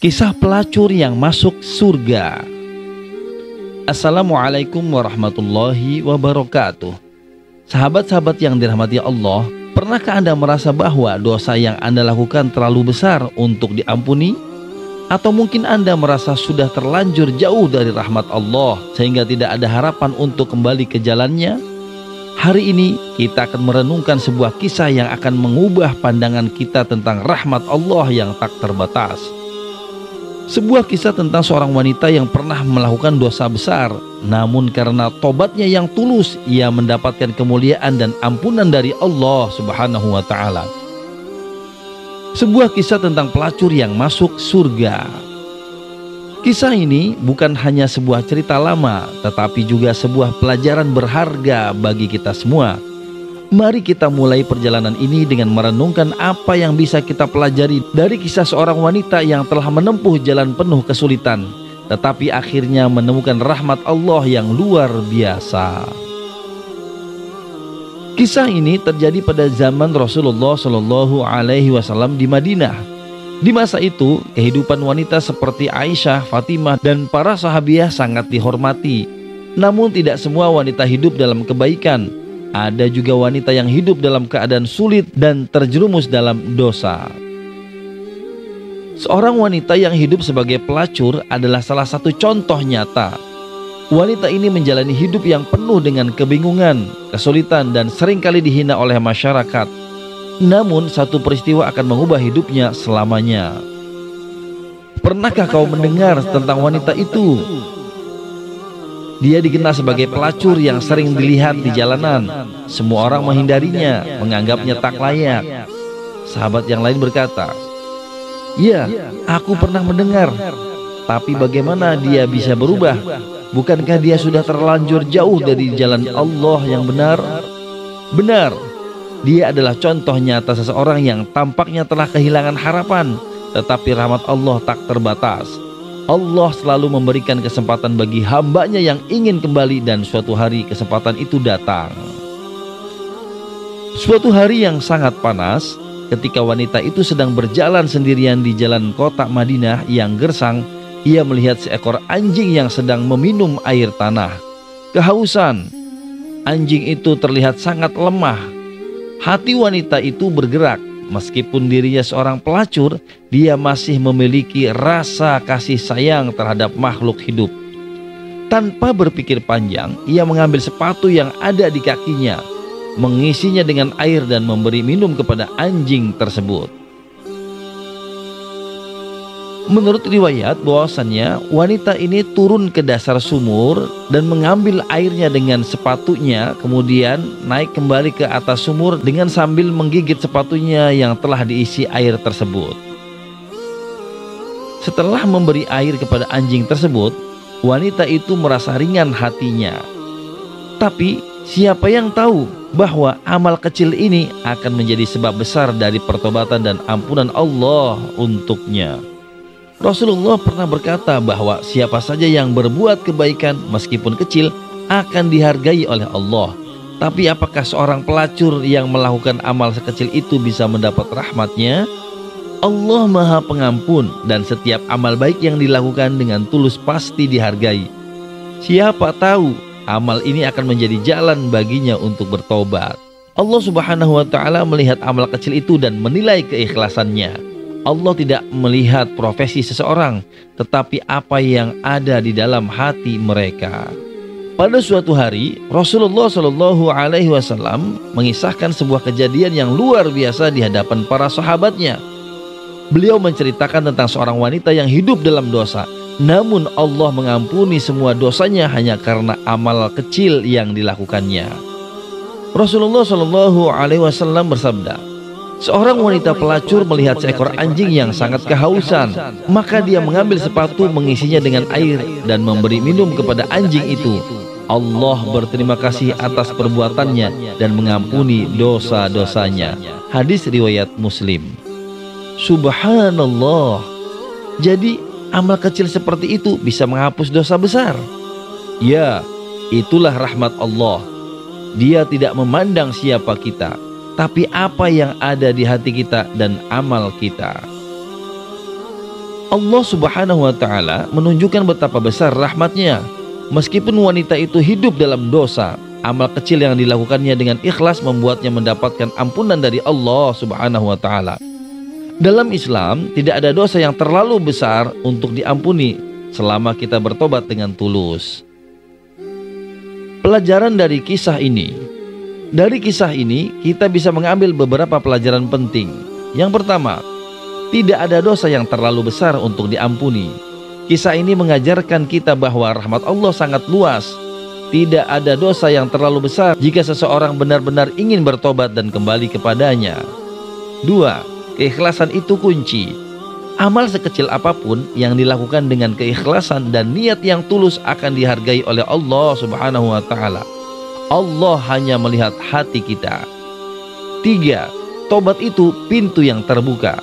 Kisah pelacur yang masuk surga. Assalamualaikum warahmatullahi wabarakatuh. Sahabat-sahabat yang dirahmati Allah, pernahkah Anda merasa bahwa dosa yang Anda lakukan terlalu besar untuk diampuni? Atau mungkin Anda merasa sudah terlanjur jauh dari rahmat Allah sehingga tidak ada harapan untuk kembali ke jalannya? Hari ini kita akan merenungkan sebuah kisah yang akan mengubah pandangan kita tentang rahmat Allah yang tak terbatas. Sebuah kisah tentang seorang wanita yang pernah melakukan dosa besar, namun karena tobatnya yang tulus, ia mendapatkan kemuliaan dan ampunan dari Allah Subhanahu wa Ta'ala. Sebuah kisah tentang pelacur yang masuk surga. Kisah ini bukan hanya sebuah cerita lama, tetapi juga sebuah pelajaran berharga bagi kita semua. Mari kita mulai perjalanan ini dengan merenungkan apa yang bisa kita pelajari dari kisah seorang wanita yang telah menempuh jalan penuh kesulitan, tetapi akhirnya menemukan rahmat Allah yang luar biasa. Kisah ini terjadi pada zaman Rasulullah Shallallahu Alaihi Wasallam di Madinah. Di masa itu, kehidupan wanita seperti Aisyah, Fatimah, dan para sahabiah sangat dihormati. Namun tidak semua wanita hidup dalam kebaikan. Ada juga wanita yang hidup dalam keadaan sulit dan terjerumus dalam dosa. Seorang wanita yang hidup sebagai pelacur adalah salah satu contoh nyata. Wanita ini menjalani hidup yang penuh dengan kebingungan, kesulitan, dan seringkali dihina oleh masyarakat. Namun satu peristiwa akan mengubah hidupnya selamanya. Pernahkah kau mendengar tentang wanita itu? Dia dikenal sebagai pelacur yang sering dilihat di jalanan. Semua orang menghindarinya, menganggapnya tak layak. Sahabat yang lain berkata, "Ya, aku pernah mendengar. Tapi bagaimana dia bisa berubah? Bukankah dia sudah terlanjur jauh dari jalan Allah yang benar?" Benar, dia adalah contoh nyata seseorang yang tampaknya telah kehilangan harapan, tetapi rahmat Allah tak terbatas. Allah selalu memberikan kesempatan bagi hambanya yang ingin kembali, dan suatu hari kesempatan itu datang. Suatu hari yang sangat panas, ketika wanita itu sedang berjalan sendirian di jalan kota Madinah yang gersang, ia melihat seekor anjing yang sedang meminum air tanah. Kehausan, anjing itu terlihat sangat lemah. Hati wanita itu bergerak. Meskipun dirinya seorang pelacur, dia masih memiliki rasa kasih sayang terhadap makhluk hidup. Tanpa berpikir panjang, ia mengambil sepatu yang ada di kakinya, mengisinya dengan air dan memberi minum kepada anjing tersebut. Menurut riwayat bahwasannya wanita ini turun ke dasar sumur dan mengambil airnya dengan sepatunya, kemudian naik kembali ke atas sumur dengan sambil menggigit sepatunya yang telah diisi air tersebut. Setelah memberi air kepada anjing tersebut, wanita itu merasa ringan hatinya. Tapi siapa yang tahu bahwa amal kecil ini akan menjadi sebab besar dari pertobatan dan ampunan Allah untuknya. Rasulullah pernah berkata bahwa siapa saja yang berbuat kebaikan meskipun kecil akan dihargai oleh Allah. Tapi apakah seorang pelacur yang melakukan amal sekecil itu bisa mendapat rahmatnya? Allah Maha Pengampun, dan setiap amal baik yang dilakukan dengan tulus pasti dihargai. Siapa tahu amal ini akan menjadi jalan baginya untuk bertobat. Allah Subhanahu wa Ta'ala melihat amal kecil itu dan menilai keikhlasannya. Allah tidak melihat profesi seseorang, tetapi apa yang ada di dalam hati mereka. Pada suatu hari, Rasulullah Shallallahu Alaihi Wasallam mengisahkan sebuah kejadian yang luar biasa di hadapan para sahabatnya. Beliau menceritakan tentang seorang wanita yang hidup dalam dosa, namun Allah mengampuni semua dosanya hanya karena amal kecil yang dilakukannya. Rasulullah Shallallahu Alaihi Wasallam bersabda, "Seorang wanita pelacur melihat seekor anjing yang sangat kehausan, maka dia mengambil sepatu, mengisinya dengan air, dan memberi minum kepada anjing itu. Allah berterima kasih atas perbuatannya dan mengampuni dosa-dosanya." Hadis riwayat Muslim. Subhanallah. Jadi amal kecil seperti itu bisa menghapus dosa besar. Ya, itulah rahmat Allah. Dia tidak memandang siapa kita, tapi apa yang ada di hati kita dan amal kita. Allah Subhanahu wa Ta'ala menunjukkan betapa besar rahmatnya. Meskipun wanita itu hidup dalam dosa, amal kecil yang dilakukannya dengan ikhlas membuatnya mendapatkan ampunan dari Allah Subhanahu wa Ta'ala. Dalam Islam, tidak ada dosa yang terlalu besar untuk diampuni selama kita bertobat dengan tulus. Pelajaran dari kisah ini. Dari kisah ini, kita bisa mengambil beberapa pelajaran penting. Yang pertama, tidak ada dosa yang terlalu besar untuk diampuni. Kisah ini mengajarkan kita bahwa rahmat Allah sangat luas. Tidak ada dosa yang terlalu besar jika seseorang benar-benar ingin bertobat dan kembali kepadanya. 2. Keikhlasan itu kunci. Amal sekecil apapun yang dilakukan dengan keikhlasan dan niat yang tulus akan dihargai oleh Allah Subhanahu wa Ta'ala. Allah hanya melihat hati kita. 3. Tobat itu pintu yang terbuka.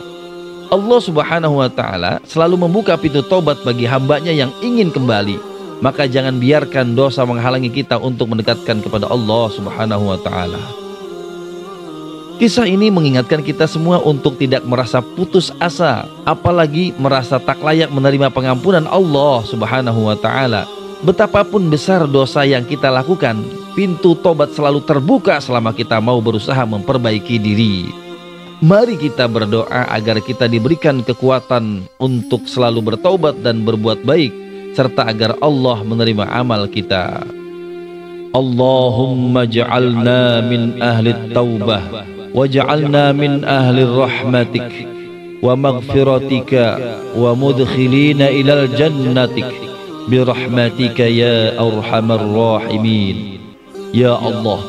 Allah Subhanahu wa Ta'ala selalu membuka pintu tobat bagi hambanya yang ingin kembali. Maka jangan biarkan dosa menghalangi kita untuk mendekatkan kepada Allah Subhanahu wa Ta'ala. Kisah ini mengingatkan kita semua untuk tidak merasa putus asa, apalagi merasa tak layak menerima pengampunan Allah Subhanahu wa Ta'ala. Betapapun besar dosa yang kita lakukan, pintu tobat selalu terbuka selama kita mau berusaha memperbaiki diri. Mari kita berdoa agar kita diberikan kekuatan untuk selalu bertaubat dan berbuat baik, serta agar Allah menerima amal kita. Allahumma ja'alna min ahli taubah, waj'alna min ahli rahmatik, wa maghfiratika, wa mudkhilina ilal jannatik, birahmatika ya arhamar rahimin. Ya Allah,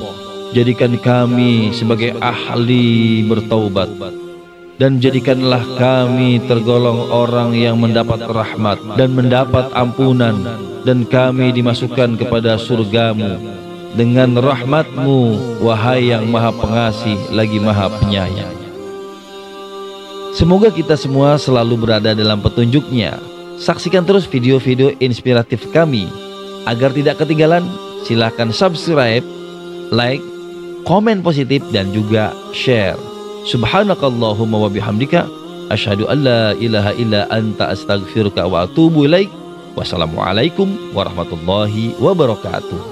jadikan kami sebagai ahli bertaubat, dan jadikanlah kami tergolong orang yang mendapat rahmat dan mendapat ampunan, dan kami dimasukkan kepada surgamu dengan rahmatmu, wahai yang maha pengasih lagi maha penyayang. Semoga kita semua selalu berada dalam petunjuknya. Saksikan terus video-video inspiratif kami. Agar tidak ketinggalan, silahkan subscribe, like, komen positif, dan juga share. Subhanakallahumma wa bihamdika, asyhadu an la ilaha illa anta, astaghfiruka wa atubu ilaik. Wassalamualaikum warahmatullahi wabarakatuh.